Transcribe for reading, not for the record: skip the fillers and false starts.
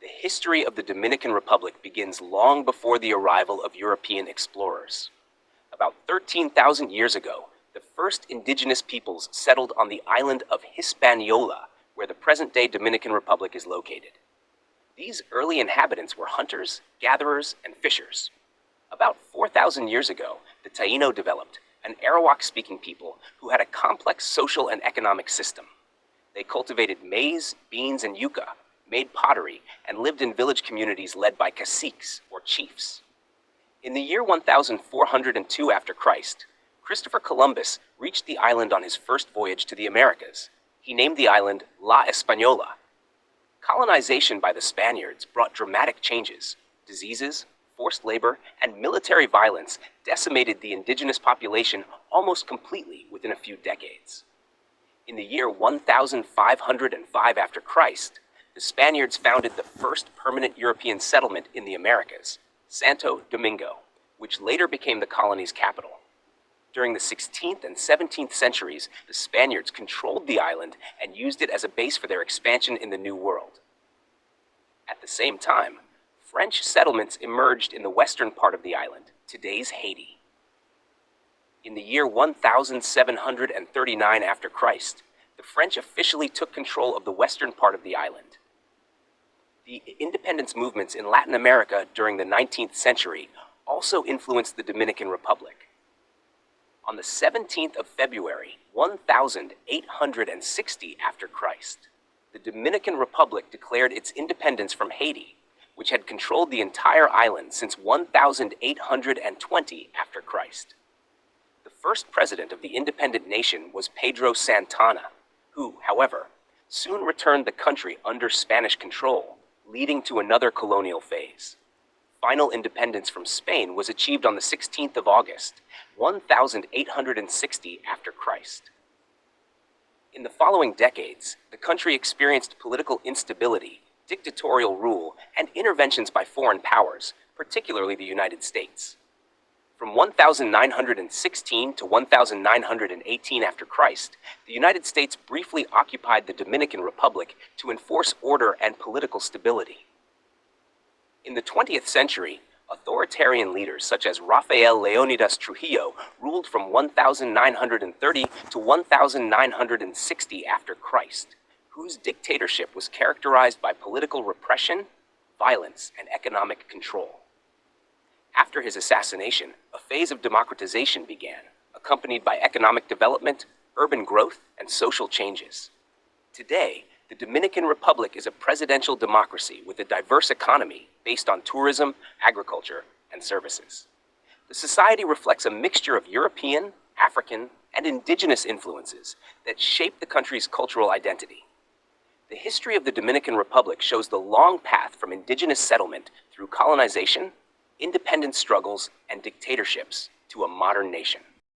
The history of the Dominican Republic begins long before the arrival of European explorers. About 13,000 years ago, the first indigenous peoples settled on the island of Hispaniola, where the present-day Dominican Republic is located. These early inhabitants were hunters, gatherers, and fishers. About 4,000 years ago, the Taino developed, an Arawak-speaking people who had a complex social and economic system. They cultivated maize, beans, and yucca, made pottery, and lived in village communities led by caciques, or chiefs. In the year 1402 after Christ, Christopher Columbus reached the island on his first voyage to the Americas. He named the island La Española. Colonization by the Spaniards brought dramatic changes. Diseases, forced labor, and military violence decimated the indigenous population almost completely within a few decades. In the year 1505 after Christ, the Spaniards founded the first permanent European settlement in the Americas, Santo Domingo, which later became the colony's capital. During the 16th and 17th centuries, the Spaniards controlled the island and used it as a base for their expansion in the New World. At the same time, French settlements emerged in the western part of the island, today's Haiti. In the year 1739 after Christ, the French officially took control of the western part of the island. The independence movements in Latin America during the 19th century also influenced the Dominican Republic. On the 17th of February, 1860 after Christ, the Dominican Republic declared its independence from Haiti, which had controlled the entire island since 1820 after Christ. The first president of the independent nation was Pedro Santana, who, however, soon returned the country under Spanish control, leading to another colonial phase. Final independence from Spain was achieved on the 16th of August, 1860 after Christ. In the following decades, the country experienced political instability, dictatorial rule, and interventions by foreign powers, particularly the United States. From 1916 to 1918 after Christ, the United States briefly occupied the Dominican Republic to enforce order and political stability. In the 20th century, authoritarian leaders such as Rafael Leonidas Trujillo ruled from 1930 to 1960 after Christ, whose dictatorship was characterized by political repression, violence, and economic control. After his assassination, a phase of democratization began, accompanied by economic development, urban growth, and social changes. Today, the Dominican Republic is a presidential democracy with a diverse economy based on tourism, agriculture, and services. The society reflects a mixture of European, African, and indigenous influences that shape the country's cultural identity. The history of the Dominican Republic shows the long path from indigenous settlement through colonization, independence struggles, and dictatorships to a modern nation.